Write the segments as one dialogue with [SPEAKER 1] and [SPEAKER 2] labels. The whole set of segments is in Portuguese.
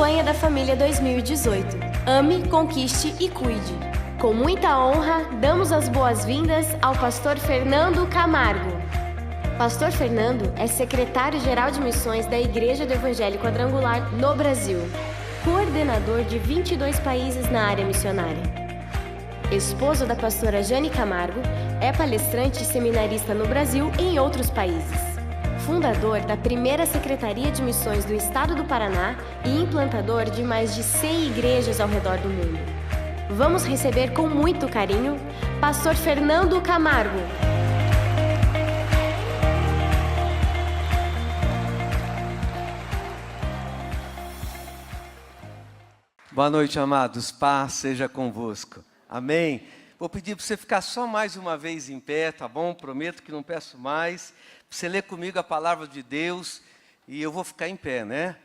[SPEAKER 1] Campanha da Família 2018. Ame, conquiste e cuide. Com muita honra, damos as boas-vindas ao pastor Fernando Camargo. Pastor Fernando é secretário-geral de missões da Igreja do Evangelho Quadrangular no Brasil, coordenador de 22 países na área missionária. Esposo da pastora Jane Camargo, é palestrante e seminarista no Brasil e em outros países. Fundador da primeira Secretaria de Missões do Estado do Paraná e implantador de mais de 100 igrejas ao redor do mundo. Vamos receber com muito carinho, pastor Fernando Camargo.
[SPEAKER 2] Boa noite, amados. Paz seja convosco. Amém? Vou pedir para você ficar só mais uma vez em pé, tá bom? Prometo que não peço mais. Você lê comigo a palavra de Deus e eu vou ficar em pé, né?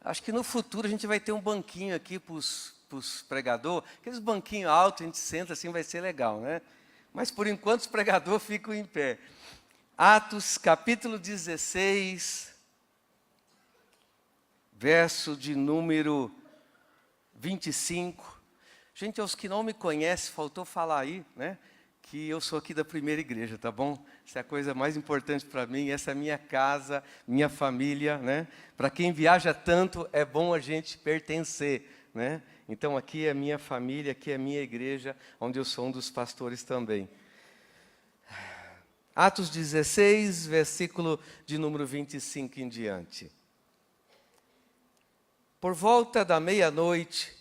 [SPEAKER 2] Acho que no futuro a gente vai ter um banquinho aqui para os pregadores. Aqueles banquinhos altos, a gente senta assim, vai ser legal, né? Mas por enquanto os pregadores ficam em pé. Atos, capítulo 16, verso de número 25. Gente, aos que não me conhecem, faltou falar aí, né? Que eu sou aqui da primeira igreja, tá bom? Essa é a coisa mais importante para mim, essa é a minha casa, minha família, né? Para quem viaja tanto, é bom a gente pertencer, né? Então aqui é a minha família, aqui é a minha igreja, onde eu sou um dos pastores também. Atos 16, versículo de número 25 em diante. Por volta da meia-noite,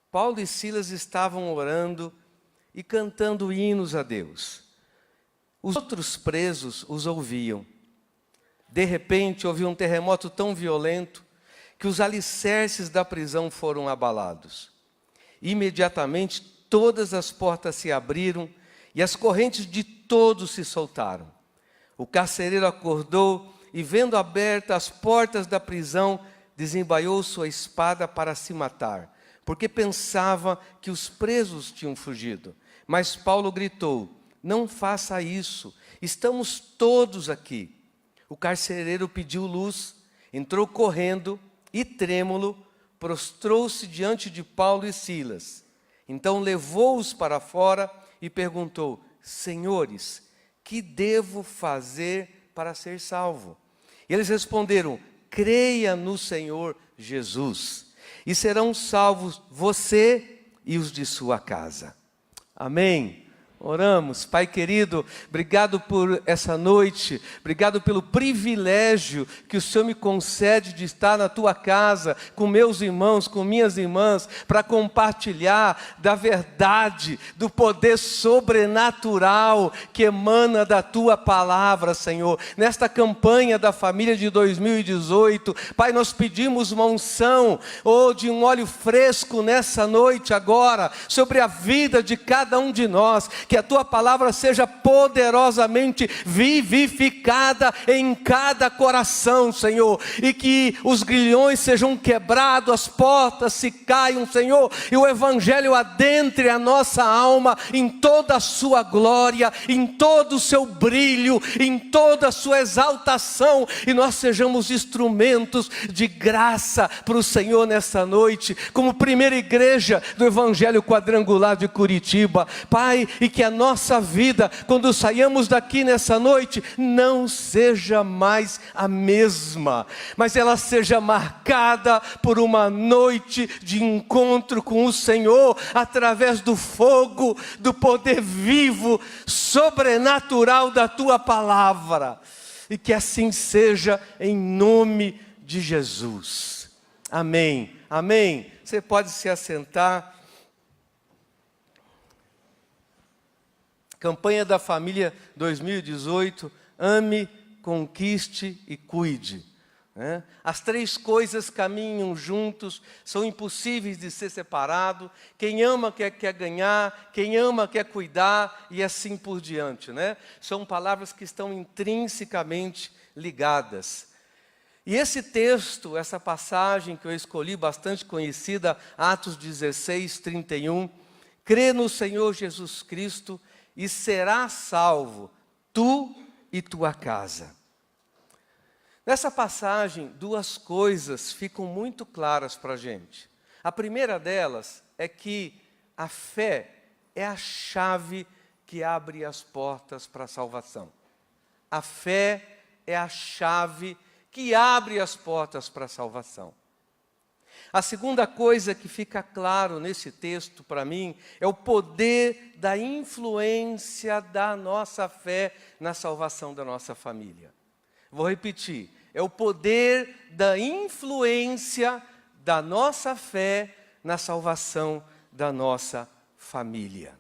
[SPEAKER 2] Paulo e Silas estavam orando e cantando hinos a Deus. Os outros presos os ouviam. De repente, houve um terremoto tão violento que os alicerces da prisão foram abalados. Imediatamente, todas as portas se abriram e as correntes de todos se soltaram. O carcereiro acordou e, vendo abertas as portas da prisão, desembaiou sua espada para se matar, porque pensava que os presos tinham fugido. Mas Paulo gritou: não faça isso, estamos todos aqui. O carcereiro pediu luz, entrou correndo e trêmulo, prostrou-se diante de Paulo e Silas. Então levou-os para fora e perguntou: senhores, que devo fazer para ser salvo? E eles responderam: creia no Senhor Jesus, e serão salvos você e os de sua casa. Amém? Oramos. Pai querido, obrigado por essa noite, obrigado pelo privilégio que o Senhor me concede de estar na tua casa, com meus irmãos, com minhas irmãs, para compartilhar da verdade, do poder sobrenatural que emana da tua palavra, Senhor. Nesta campanha da família de 2018, Pai, nós pedimos uma unção, de um óleo fresco nessa noite agora, sobre a vida de cada um de nós, que a tua palavra seja poderosamente vivificada em cada coração, Senhor, e que os grilhões sejam quebrados, as portas se caiam, Senhor, e o evangelho adentre a nossa alma em toda a sua glória, em todo o seu brilho, em toda a sua exaltação, e nós sejamos instrumentos de graça para o Senhor nessa noite, como primeira igreja do Evangelho Quadrangular de Curitiba, Pai, e que a nossa vida, quando saiamos daqui nessa noite, não seja mais a mesma, mas ela seja marcada por uma noite de encontro com o Senhor, através do fogo, do poder vivo, sobrenatural da tua palavra, e que assim seja em nome de Jesus. Amém, amém. Você pode se assentar. Campanha da Família 2018, ame, conquiste e cuide. As três coisas caminham juntos, são impossíveis de ser separados. Quem ama quer ganhar, quem ama quer cuidar e assim por diante. São palavras que estão intrinsecamente ligadas. E esse texto, essa passagem que eu escolhi, bastante conhecida, Atos 16, 31, crê no Senhor Jesus Cristo e serás salvo, tu e tua casa. Nessa passagem, duas coisas ficam muito claras para a gente. A primeira delas é que a fé é a chave que abre as portas para a salvação. A fé é a chave que abre as portas para a salvação. A segunda coisa que fica claro nesse texto para mim é o poder da influência da nossa fé na salvação da nossa família. Vou repetir, é o poder da influência da nossa fé na salvação da nossa família.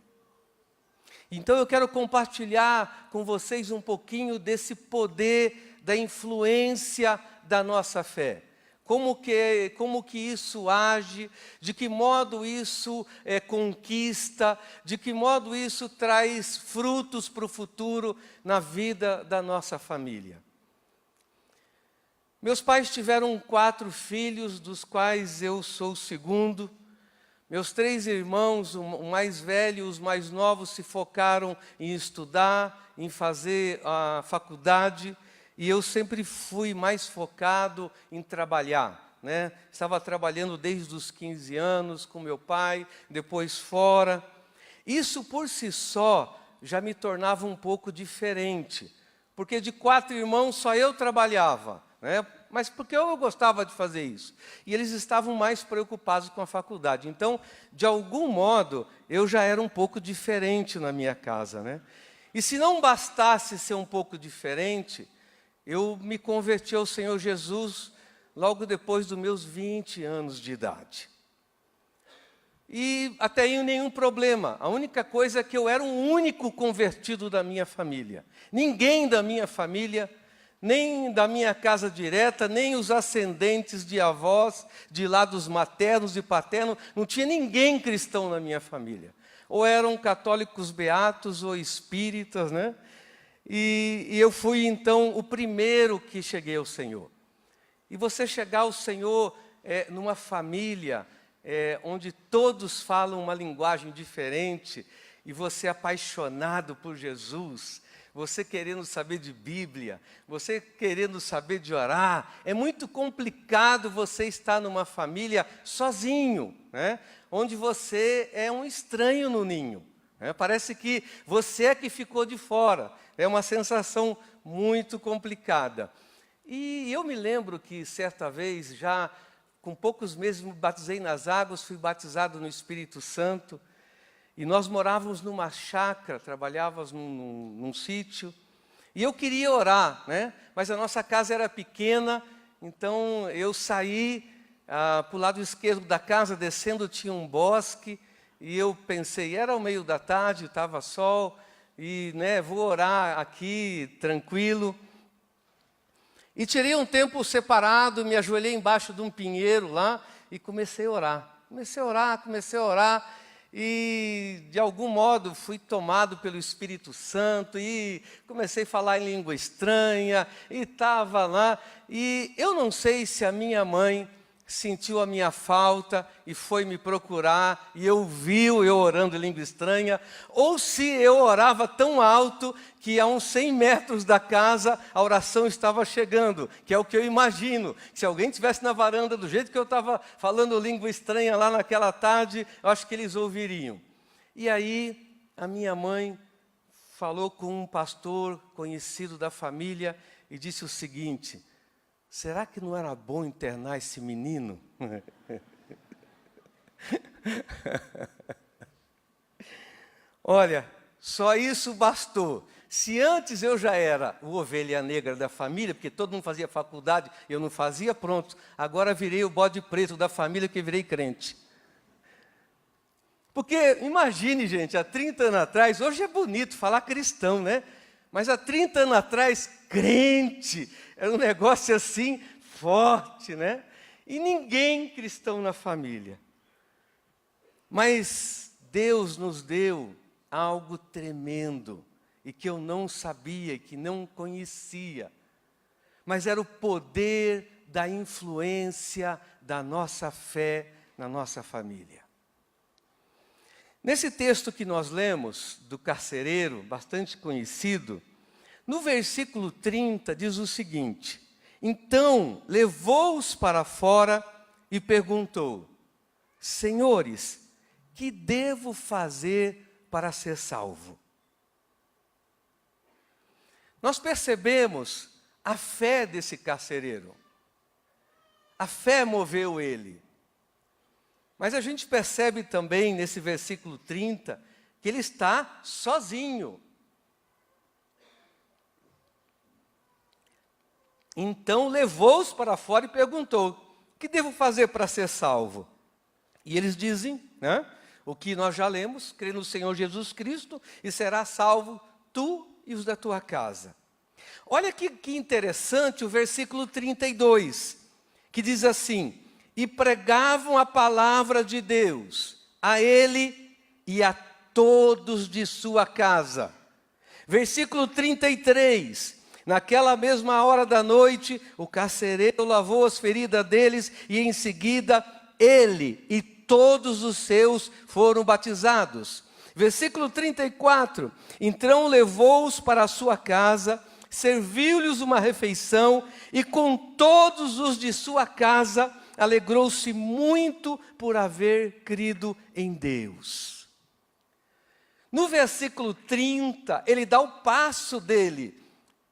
[SPEAKER 2] Então eu quero compartilhar com vocês um pouquinho desse poder da influência da nossa fé. Como que isso age, de que modo isso conquista, de que modo isso traz frutos para o futuro na vida da nossa família. Meus pais tiveram 4 filhos, dos quais eu sou o segundo. Meus 3 irmãos, o mais velho e os mais novos, se focaram em estudar, em fazer a faculdade, e eu sempre fui mais focado em trabalhar, né? Estava trabalhando desde os 15 anos com meu pai, depois fora. Isso por si só já me tornava um pouco diferente, porque de 4 irmãos só eu trabalhava, né? Mas porque eu gostava de fazer isso. E eles estavam mais preocupados com a faculdade. Então, de algum modo, eu já era um pouco diferente na minha casa, né? E se não bastasse ser um pouco diferente, eu me converti ao Senhor Jesus logo depois dos meus 20 anos de idade. E até aí nenhum problema. A única coisa é que eu era o único convertido da minha família. Ninguém da minha família, nem da minha casa direta, nem os ascendentes de avós, de lados maternos e paternos, não tinha ninguém cristão na minha família. Ou eram católicos beatos ou espíritas, né? E eu fui, então, o primeiro que cheguei ao Senhor. E você chegar ao Senhor numa família onde todos falam uma linguagem diferente, e você é apaixonado por Jesus, você querendo saber de Bíblia, você querendo saber de orar, é muito complicado você estar numa família sozinho, né? Onde você é um estranho no ninho. Parece que você é que ficou de fora. É uma sensação muito complicada. E eu me lembro que certa vez, já com poucos meses, me batizei nas águas, fui batizado no Espírito Santo. E nós morávamos numa chácara, trabalhávamos num sítio. E eu queria orar, né? Mas a nossa casa era pequena, então eu saí para o lado esquerdo da casa, descendo tinha um bosque. E eu pensei, era o meio da tarde, estava sol, e vou orar aqui, tranquilo. E tirei um tempo separado, me ajoelhei embaixo de um pinheiro lá e comecei a orar. Comecei a orar, e de algum modo fui tomado pelo Espírito Santo, e comecei a falar em língua estranha, e estava lá. E eu não sei se a minha mãe sentiu a minha falta e foi me procurar, e ouviu eu orando em língua estranha, ou se eu orava tão alto que a uns 100 metros da casa a oração estava chegando, que é o que eu imagino. Se alguém estivesse na varanda do jeito que eu estava falando língua estranha lá naquela tarde, eu acho que eles ouviriam. E aí a minha mãe falou com um pastor conhecido da família e disse o seguinte: será que não era bom internar esse menino? Olha, só isso bastou. Se antes eu já era o ovelha negra da família, porque todo mundo fazia faculdade, eu não fazia, pronto. Agora virei o bode preto da família, que virei crente. Porque, imagine, gente, há 30 anos atrás, hoje é bonito falar cristão, né? Mas há 30 anos atrás, crente, era um negócio assim, forte, né? E ninguém cristão na família. Mas Deus nos deu algo tremendo, e que eu não sabia, que não conhecia. Mas era o poder da influência da nossa fé na nossa família. Nesse texto que nós lemos, do carcereiro, bastante conhecido, no versículo 30 diz o seguinte: Então levou-os para fora e perguntou: Senhores, que devo fazer para ser salvo? Nós percebemos a fé desse carcereiro. A fé moveu ele. Mas a gente percebe também nesse versículo 30 que ele está sozinho. Então levou-os para fora e perguntou: que devo fazer para ser salvo? E eles dizem, né, o que nós já lemos: crê no Senhor Jesus Cristo e serás salvo tu e os da tua casa. Olha que interessante o versículo 32, que diz assim: e pregavam a palavra de Deus a ele e a todos de sua casa. Versículo 33, naquela mesma hora da noite, o carcereiro lavou as feridas deles e em seguida ele e todos os seus foram batizados. Versículo 34, então levou-os para a sua casa, serviu-lhes uma refeição e com todos os de sua casa alegrou-se muito por haver crido em Deus. No versículo 30, ele dá o passo dele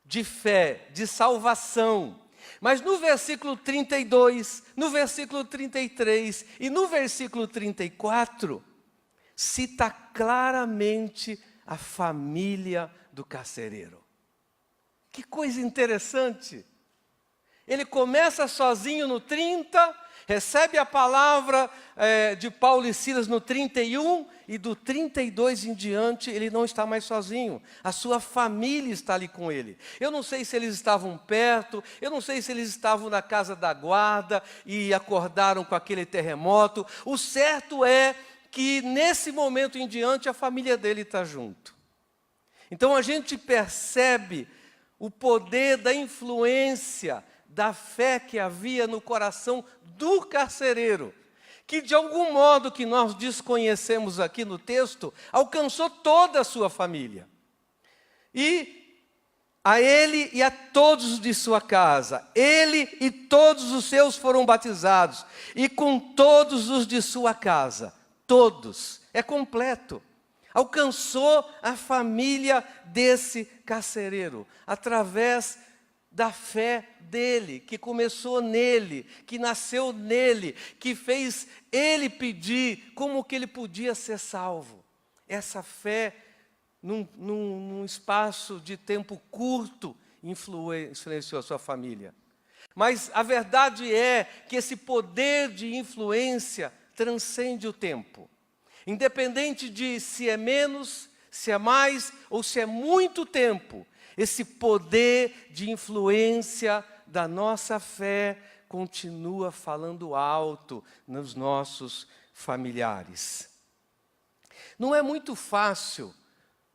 [SPEAKER 2] de fé, de salvação. Mas no versículo 32, no versículo 33 e no versículo 34, cita claramente a família do carcereiro. Que coisa interessante! Ele começa sozinho no 30, recebe a palavra de Paulo e Silas no 31, e do 32 em diante ele não está mais sozinho. A sua família está ali com ele. Eu não sei se eles estavam perto, eu não sei se eles estavam na casa da guarda e acordaram com aquele terremoto. O certo é que nesse momento em diante a família dele está junto. Então a gente percebe o poder da influência da fé que havia no coração do carcereiro, que de algum modo que nós desconhecemos aqui no texto, alcançou toda a sua família. E a ele e a todos de sua casa, ele e todos os seus foram batizados, e com todos os de sua casa, todos, é completo. Alcançou a família desse carcereiro, através da fé dele, que começou nele, que nasceu nele, que fez ele pedir como que ele podia ser salvo. Essa fé, num espaço de tempo curto, influenciou a sua família. Mas a verdade é que esse poder de influência transcende o tempo. Independente de se é menos, se é mais ou se é muito tempo, esse poder de influência da nossa fé continua falando alto nos nossos familiares. Não é muito fácil,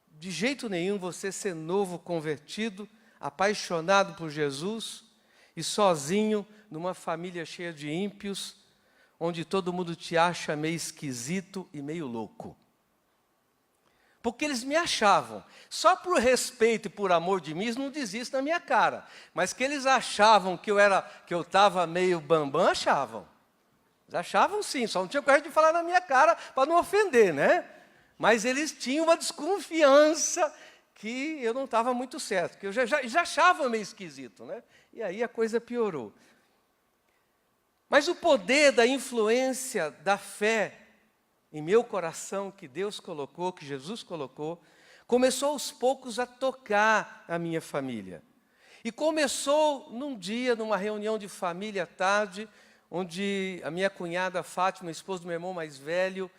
[SPEAKER 2] de jeito nenhum, você ser novo convertido, apaixonado por Jesus e sozinho numa família cheia de ímpios, onde todo mundo te acha meio esquisito e meio louco. Porque eles me achavam, só por respeito e por amor de mim, eles não diziam isso na minha cara. Mas que eles achavam que eu estava meio bambam, achavam. Eles achavam sim, só não tinha coragem de falar na minha cara para não ofender, né? Mas eles tinham uma desconfiança que eu não estava muito certo, que eu já achava meio esquisito, né? E aí a coisa piorou. Mas o poder da influência da fé em meu coração, que Deus colocou, que Jesus colocou, começou aos poucos a tocar a minha família. E começou num dia, numa reunião de família à tarde, onde a minha cunhada Fátima, esposa do meu irmão mais velho,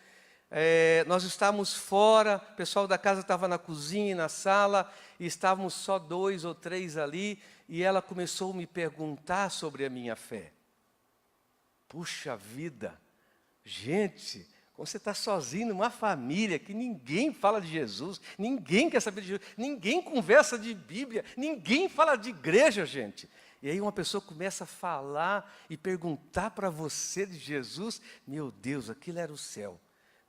[SPEAKER 2] nós estávamos fora, o pessoal da casa estava na cozinha e na sala, e estávamos só 2 ou 3 ali, e ela começou a me perguntar sobre a minha fé. Puxa vida, gente, quando você está sozinho numa família que ninguém fala de Jesus, ninguém quer saber de Jesus, ninguém conversa de Bíblia, ninguém fala de igreja, gente. E aí uma pessoa começa a falar e perguntar para você de Jesus, meu Deus, aquilo era o céu.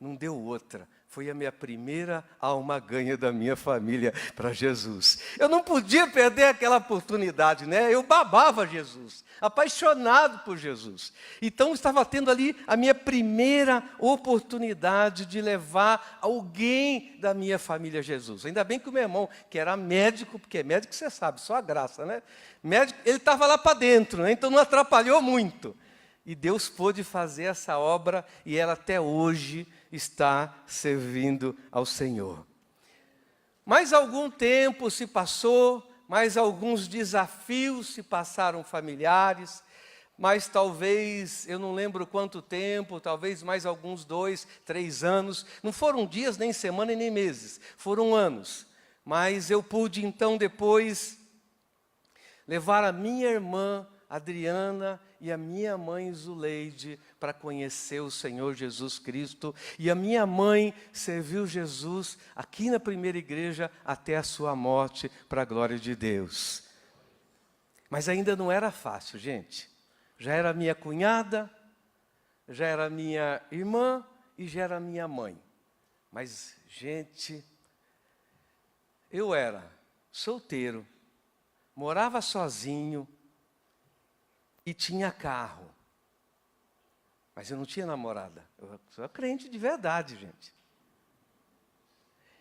[SPEAKER 2] não deu outra. Foi a minha primeira alma ganha da minha família para Jesus. Eu não podia perder aquela oportunidade, né? Eu babava Jesus, apaixonado por Jesus. Então, estava tendo ali a minha primeira oportunidade de levar alguém da minha família a Jesus. Ainda bem que o meu irmão, que era médico, porque médico você sabe, só a graça, né? Médico, ele estava lá para dentro, né? Então não atrapalhou muito. E Deus pôde fazer essa obra e ela até hoje está servindo ao Senhor. Mais algum tempo se passou, mais alguns desafios se passaram familiares, mas talvez, eu não lembro quanto tempo, talvez mais alguns 2, 3 anos, não foram dias, nem semana, nem meses, foram anos. Mas eu pude então depois levar a minha irmã Adriana e a minha mãe Zuleide para conhecer o Senhor Jesus Cristo. E a minha mãe serviu Jesus aqui na primeira igreja até a sua morte, para a glória de Deus. Mas ainda não era fácil, gente. Já era minha cunhada, já era minha irmã e já era minha mãe. Mas, gente, eu era solteiro, morava sozinho, e tinha carro, mas eu não tinha namorada. Eu sou crente de verdade, gente.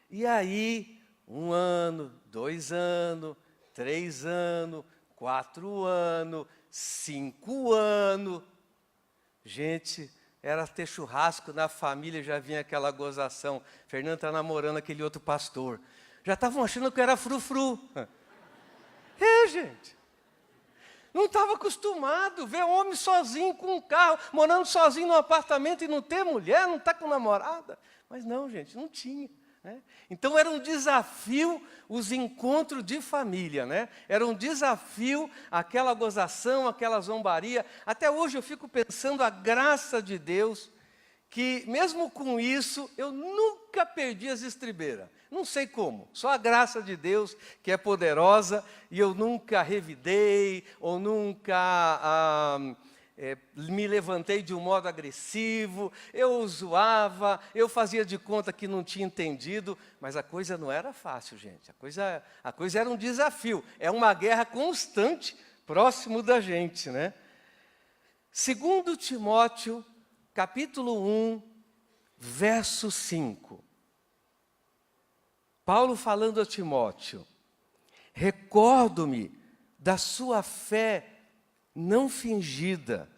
[SPEAKER 2] E aí, 1 ano, 2 anos, 3 anos, 4 anos, 5 anos. Gente, era ter churrasco na família, já vinha aquela gozação. Fernando está namorando aquele outro pastor. Já estavam achando que eu era frufru. Gente. Não estava acostumado a ver homem sozinho com um carro, morando sozinho num apartamento e não ter mulher, não estar com namorada. Mas não, gente, não tinha. Né? Então era um desafio os encontros de família. Né? Era um desafio aquela gozação, aquela zombaria. Até hoje eu fico pensando a graça de Deus, que mesmo com isso eu nunca perdi as estribeiras. Não sei como, só a graça de Deus que é poderosa, e eu nunca revidei, ou nunca me levantei de um modo agressivo, eu zoava, eu fazia de conta que não tinha entendido, mas a coisa não era fácil, gente, a coisa era um desafio, é uma guerra constante, próximo da gente, né? 2 Timóteo, capítulo 1, verso 5. Paulo falando a Timóteo: recordo-me da sua fé não fingida,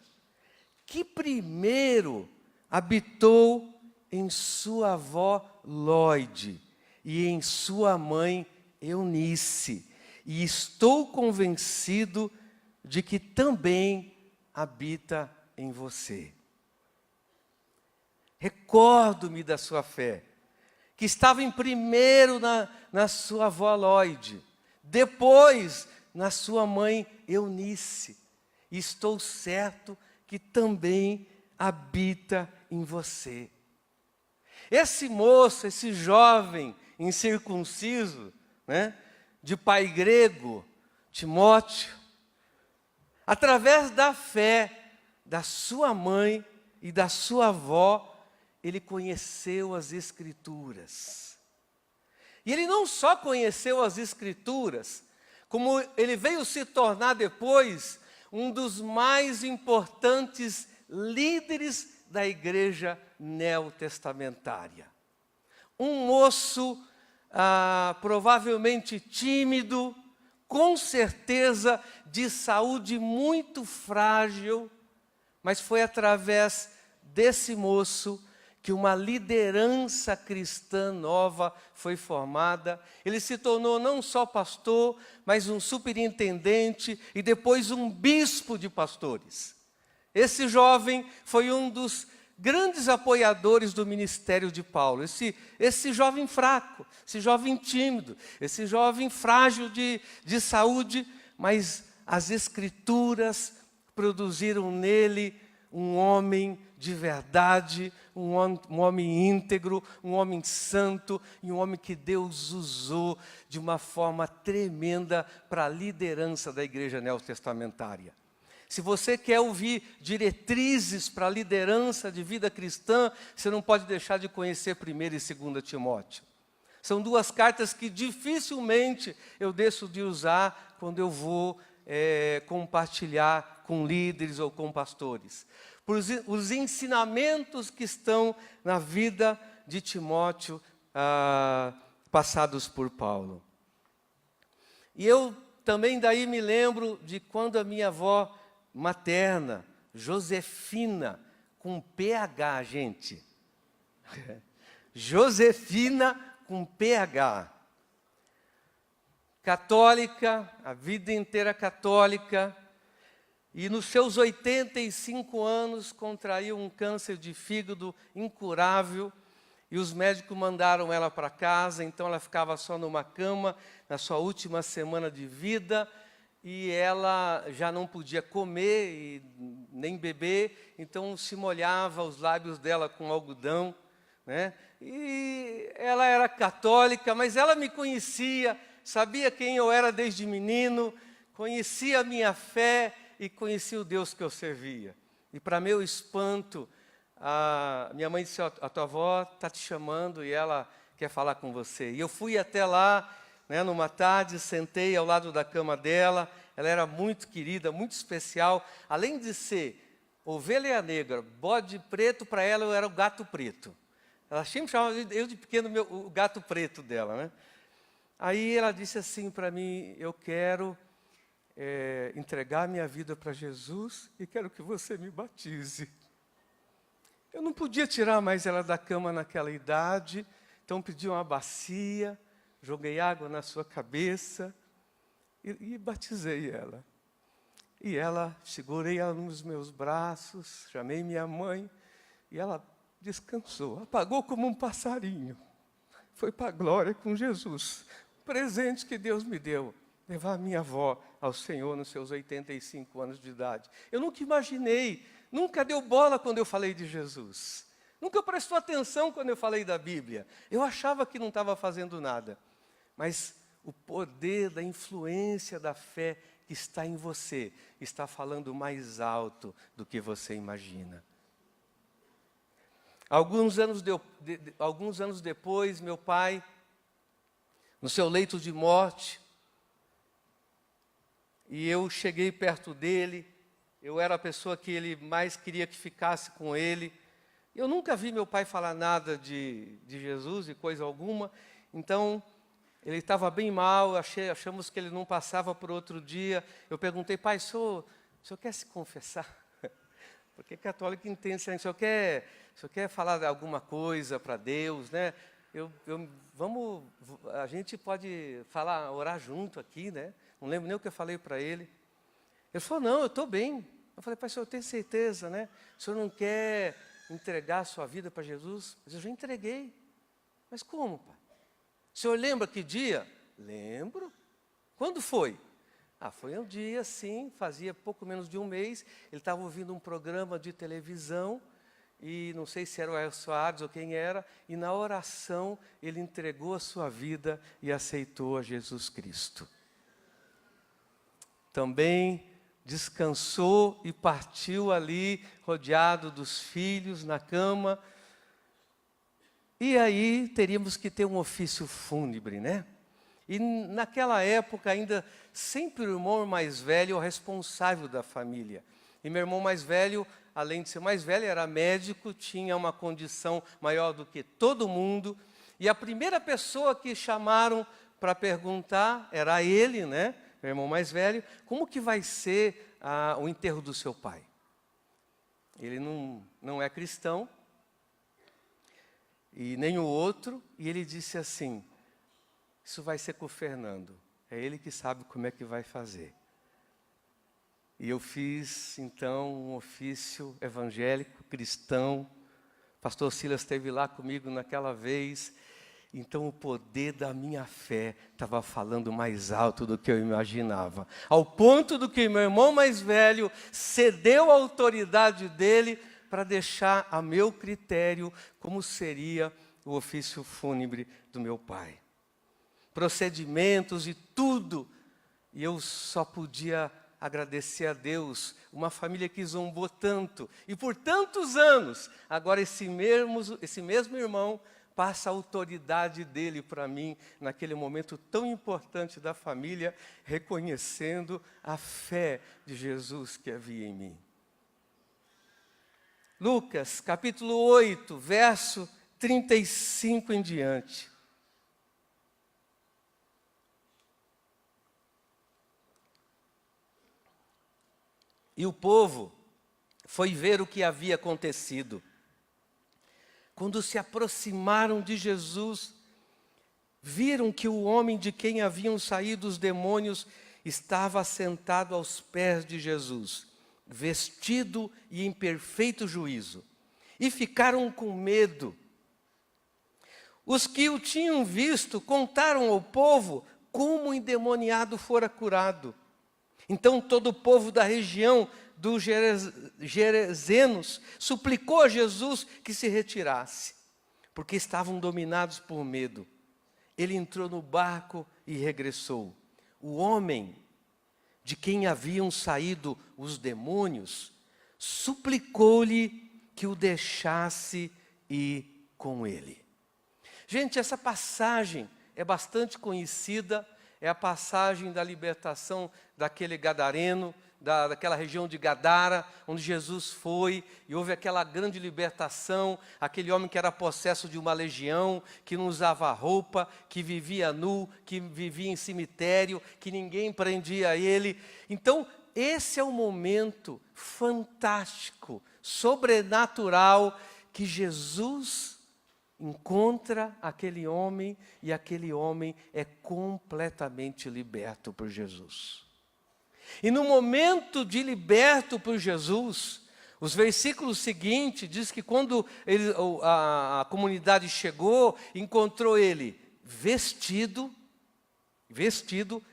[SPEAKER 2] que primeiro habitou em sua avó Lóide e em sua mãe Eunice, e estou convencido de que também habita em você. Recordo-me da sua fé, que estava em primeiro na sua avó Lóide, depois na sua mãe Eunice, e estou certo que também habita em você. Esse moço, esse jovem incircunciso, né, de pai grego, Timóteo, através da fé da sua mãe e da sua avó, ele conheceu as Escrituras. E ele não só conheceu as Escrituras, como ele veio se tornar depois um dos mais importantes líderes da igreja neotestamentária. Um moço provavelmente tímido, com certeza de saúde muito frágil, mas foi através desse moço que uma liderança cristã nova foi formada. Ele se tornou não só pastor, mas um superintendente e depois um bispo de pastores. Esse jovem foi um dos grandes apoiadores do ministério de Paulo. Esse jovem fraco, esse jovem tímido, esse jovem frágil de saúde, mas as Escrituras produziram nele um homem de verdade, um homem íntegro, um homem santo, e um homem que Deus usou de uma forma tremenda para a liderança da igreja neotestamentária. Se você quer ouvir diretrizes para a liderança de vida cristã, você não pode deixar de conhecer 1º e 2º Timóteo. São 2 cartas que dificilmente eu deixo de usar quando eu vou compartilhar com líderes ou com pastores. Por os ensinamentos que estão na vida de Timóteo, passados por Paulo. E eu também daí me lembro de quando a minha avó materna, Josefina, com PH, gente. Josefina com PH. Católica, a vida inteira católica, e nos seus 85 anos contraiu um câncer de fígado incurável, e os médicos mandaram ela para casa, então ela ficava só numa cama, na sua última semana de vida, e ela já não podia comer e nem beber, então se molhava os lábios dela com algodão, né? E ela era católica, mas ela me conhecia, sabia quem eu era desde menino, conhecia a minha fé e conhecia o Deus que eu servia. E para meu espanto, a minha mãe disse: a tua avó está te chamando e ela quer falar com você. E eu fui até lá, né, numa tarde, sentei ao lado da cama dela. Ela era muito querida, muito especial. Além de ser ovelha negra, bode preto, para ela eu era o gato preto. Ela sempre chamava eu de pequeno o gato preto dela, né? Aí ela disse assim para mim: eu quero entregar minha vida para Jesus e quero que você me batize. Eu não podia tirar mais ela da cama naquela idade, então pedi uma bacia, joguei água na sua cabeça e batizei ela. E segurei ela nos meus braços, chamei minha mãe e ela descansou, apagou como um passarinho. Foi para a glória com Jesus. O presente que Deus me deu, levar a minha avó ao Senhor nos seus 85 anos de idade. Eu nunca imaginei, nunca deu bola quando eu falei de Jesus. Nunca prestou atenção quando eu falei da Bíblia. Eu achava que não estava fazendo nada. Mas o poder da influência da fé que está em você está falando mais alto do que você imagina. Alguns anos depois, meu pai, no seu leito de morte, e eu cheguei perto dele, eu era a pessoa que ele mais queria que ficasse com ele. Eu nunca vi meu pai falar nada de Jesus e coisa alguma, então ele estava bem mal, achamos que ele não passava por outro dia. Eu perguntei: pai, o senhor quer se confessar? Porque católico entende, o senhor quer falar alguma coisa para Deus, né? A gente pode orar junto aqui, né? Não lembro nem o que eu falei para ele. Ele falou: não, eu estou bem. Eu falei: pai, o senhor tem certeza, né? O senhor não quer entregar a sua vida para Jesus? Mas eu já entreguei. Mas como, pai? O senhor lembra que dia? Lembro. Quando foi? Foi um dia, sim, fazia pouco menos de um mês. Ele estava ouvindo um programa de televisão, e não sei se era o Elcio Soares ou quem era, e na oração ele entregou a sua vida e aceitou a Jesus Cristo. Também descansou e partiu ali, rodeado dos filhos, na cama. E aí teríamos que ter um ofício fúnebre, né? E naquela época ainda, sempre o irmão mais velho é o responsável da família. E meu irmão mais velho, além de ser mais velho, era médico, tinha uma condição maior do que todo mundo. E a primeira pessoa que chamaram para perguntar era ele, né? Meu irmão mais velho: como que vai ser o enterro do seu pai? Ele não é cristão, e nem o outro, e ele disse assim: isso vai ser com o Fernando, é ele que sabe como é que vai fazer. E eu fiz, então, um ofício evangélico, cristão. O pastor Silas esteve lá comigo naquela vez. Então, o poder da minha fé estava falando mais alto do que eu imaginava. Ao ponto do que meu irmão mais velho cedeu a autoridade dele para deixar a meu critério como seria o ofício fúnebre do meu pai. Procedimentos e tudo. E eu só podia agradecer a Deus, uma família que zombou tanto, e por tantos anos, agora esse mesmo irmão passa a autoridade dele para mim, naquele momento tão importante da família, reconhecendo a fé de Jesus que havia em mim. Lucas, capítulo 8, verso 35 em diante. E o povo foi ver o que havia acontecido. Quando se aproximaram de Jesus, viram que o homem de quem haviam saído os demônios estava sentado aos pés de Jesus, vestido e em perfeito juízo, e ficaram com medo. Os que o tinham visto contaram ao povo como o endemoniado fora curado. Então todo o povo da região dos Gerezenos suplicou a Jesus que se retirasse, porque estavam dominados por medo. Ele entrou no barco e regressou. O homem de quem haviam saído os demônios suplicou-lhe que o deixasse ir com ele. Gente, essa passagem é bastante conhecida, é a passagem da libertação daquele gadareno, daquela região de Gadara, onde Jesus foi, e houve aquela grande libertação, aquele homem que era possesso de uma legião, que não usava roupa, que vivia nu, que vivia em cemitério, que ninguém prendia ele. Então, esse é um momento fantástico, sobrenatural, que Jesus encontra aquele homem, e aquele homem é completamente liberto por Jesus. E no momento de liberto por Jesus, os versículos seguintes diz que quando a comunidade chegou, encontrou ele vestido,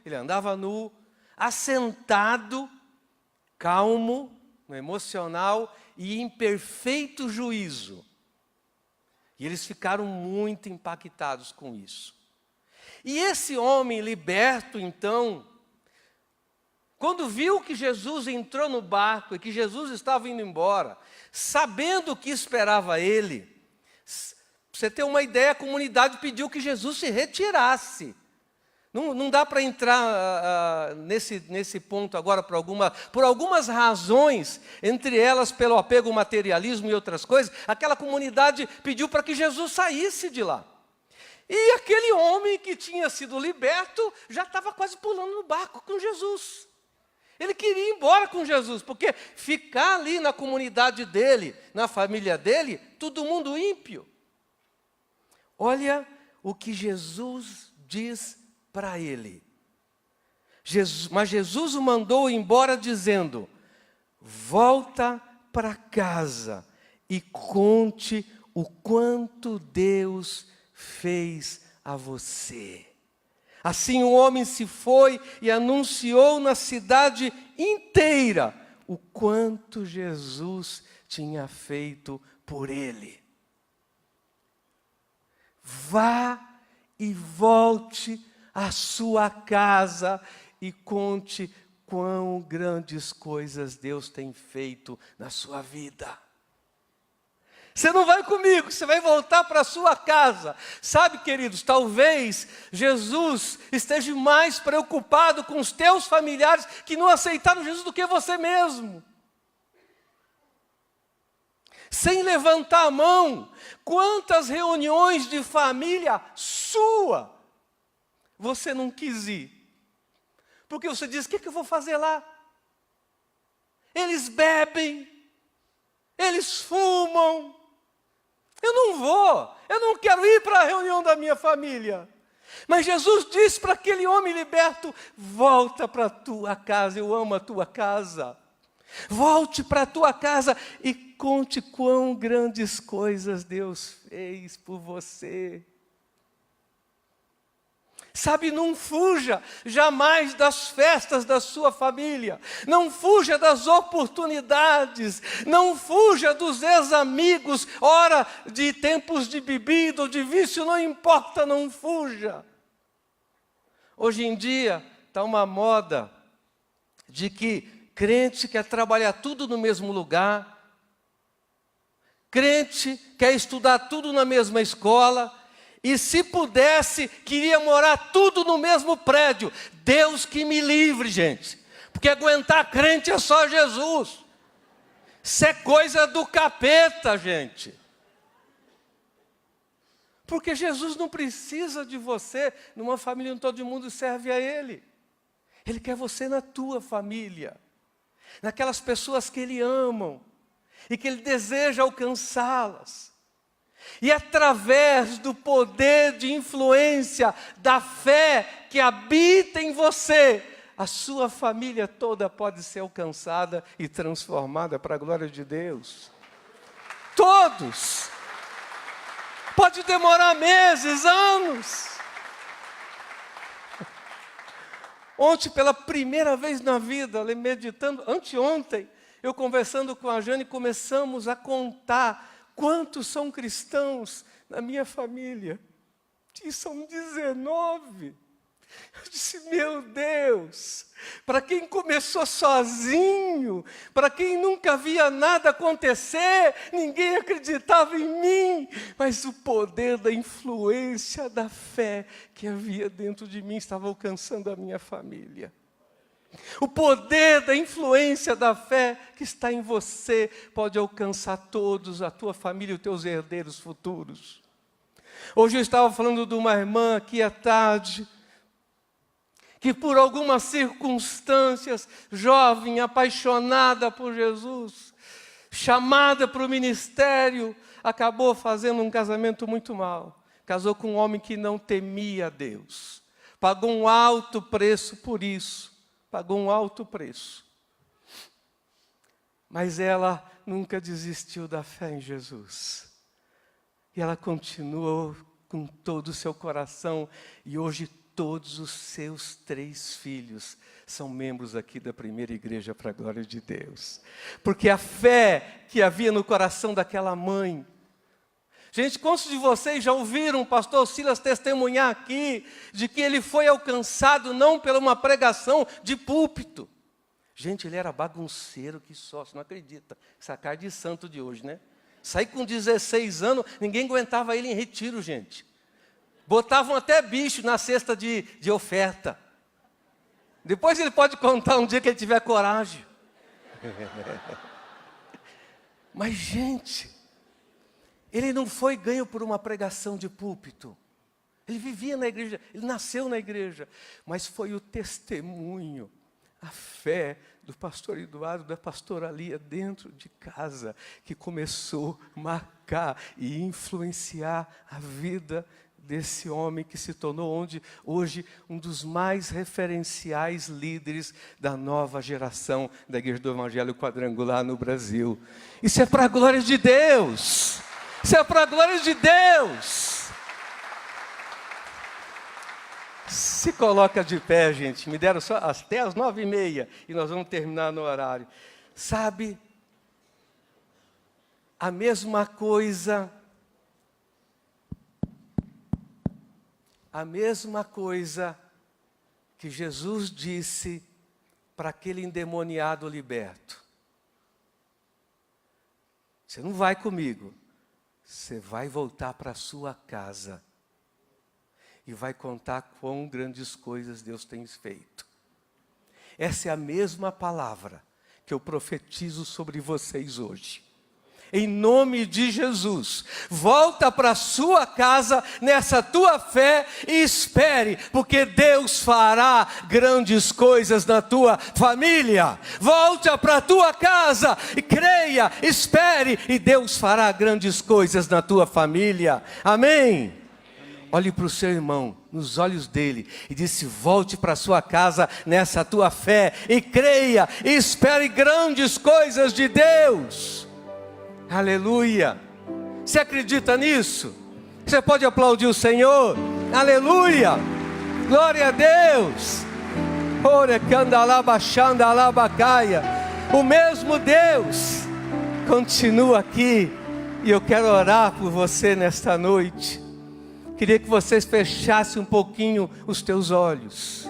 [SPEAKER 2] ele andava nu, assentado, calmo, emocional e em perfeito juízo. E eles ficaram muito impactados com isso. E esse homem liberto, então, quando viu que Jesus entrou no barco e que Jesus estava indo embora, sabendo o que esperava ele, pra você ter uma ideia, a comunidade pediu que Jesus se retirasse. Não dá para entrar nesse ponto agora por algumas razões, entre elas pelo apego ao materialismo e outras coisas, aquela comunidade pediu para que Jesus saísse de lá. E aquele homem que tinha sido liberto já estava quase pulando no barco com Jesus. Ele queria ir embora com Jesus, porque ficar ali na comunidade dele, na família dele, todo mundo ímpio. Olha o que Jesus diz para ele. Mas Jesus o mandou embora dizendo: volta para casa e conte o quanto Deus fez a você. Assim o homem se foi e anunciou na cidade inteira o quanto Jesus tinha feito por ele. Vá e volte à sua casa e conte quão grandes coisas Deus tem feito na sua vida. Você não vai comigo, você vai voltar para a sua casa. Sabe, queridos, talvez Jesus esteja mais preocupado com os teus familiares que não aceitaram Jesus do que você mesmo. Sem levantar a mão, quantas reuniões de família sua você não quis ir? Porque você diz: o que eu vou fazer lá? Eles bebem, eles fumam. Eu não vou, eu não quero ir para a reunião da minha família. Mas Jesus disse para aquele homem liberto: volta para a tua casa, eu amo a tua casa. Volte para a tua casa e conte quão grandes coisas Deus fez por você. Sabe, não fuja jamais das festas da sua família, não fuja das oportunidades, não fuja dos ex-amigos, hora de tempos de bebida ou de vício, não importa, não fuja. Hoje em dia está uma moda de que crente quer trabalhar tudo no mesmo lugar, crente quer estudar tudo na mesma escola, e se pudesse, queria morar tudo no mesmo prédio. Deus que me livre, gente, porque aguentar crente é só Jesus. Isso é coisa do capeta, gente. Porque Jesus não precisa de você numa família onde todo mundo serve a Ele. Ele quer você na tua família, naquelas pessoas que Ele ama e que Ele deseja alcançá-las. E através do poder de influência da fé que habita em você, a sua família toda pode ser alcançada e transformada para a glória de Deus. Todos. Pode demorar meses, anos. Ontem, pela primeira vez na vida, meditando, anteontem, eu conversando com a Jane, começamos a contar quantos são cristãos na minha família. E são 19. Eu disse, meu Deus, para quem começou sozinho, para quem nunca via nada acontecer, ninguém acreditava em mim, mas o poder da influência da fé que havia dentro de mim estava alcançando a minha família. O poder da influência da fé que está em você pode alcançar todos, a tua família e os teus herdeiros futuros. Hoje eu estava falando de uma irmã aqui à tarde, que por algumas circunstâncias, jovem, apaixonada por Jesus, chamada para o ministério, acabou fazendo um casamento muito mal. Casou com um homem que não temia a Deus. Pagou um alto preço por isso. Pagou um alto preço. Mas ela nunca desistiu da fé em Jesus. E ela continuou com todo o seu coração. E hoje todos os seus 3 filhos são membros aqui da primeira igreja para a glória de Deus. Porque a fé que havia no coração daquela mãe. Gente, quantos de vocês já ouviram o pastor Silas testemunhar aqui de que ele foi alcançado não por uma pregação de púlpito? Gente, ele era bagunceiro que só, você não acredita. Essa cara de santo de hoje, né? Saí com 16 anos, ninguém aguentava ele em retiro, gente. Botavam até bicho na cesta de oferta. Depois ele pode contar um dia que ele tiver coragem. Mas, gente, ele não foi ganho por uma pregação de púlpito. Ele vivia na igreja, ele nasceu na igreja. Mas foi o testemunho, a fé do pastor Eduardo, da pastora Lia dentro de casa, que começou a marcar e influenciar a vida desse homem que se tornou hoje um dos mais referenciais líderes da nova geração da Igreja do Evangelho Quadrangular no Brasil. Isso é para a glória de Deus. Isso é para a glória de Deus. Se coloca de pé, gente. Me deram só até as 9h30 e nós vamos terminar no horário. Sabe, a mesma coisa que Jesus disse para aquele endemoniado liberto. Você não vai comigo, você vai voltar para a sua casa e vai contar quão grandes coisas Deus tem feito. Essa é a mesma palavra que eu profetizo sobre vocês hoje. Em nome de Jesus, volta para a sua casa nessa tua fé e espere, porque Deus fará grandes coisas na tua família. Volta para a tua casa e creia, espere, e Deus fará grandes coisas na tua família. Amém? Olhe para o seu irmão, nos olhos dele, e disse, volte para a sua casa nessa tua fé, e creia, e espere grandes coisas de Deus. Aleluia. Você acredita nisso? Você pode aplaudir o Senhor? Aleluia. Glória a Deus. O mesmo Deus continua aqui. E eu quero orar por você nesta noite. Queria que vocês fechassem um pouquinho os teus olhos.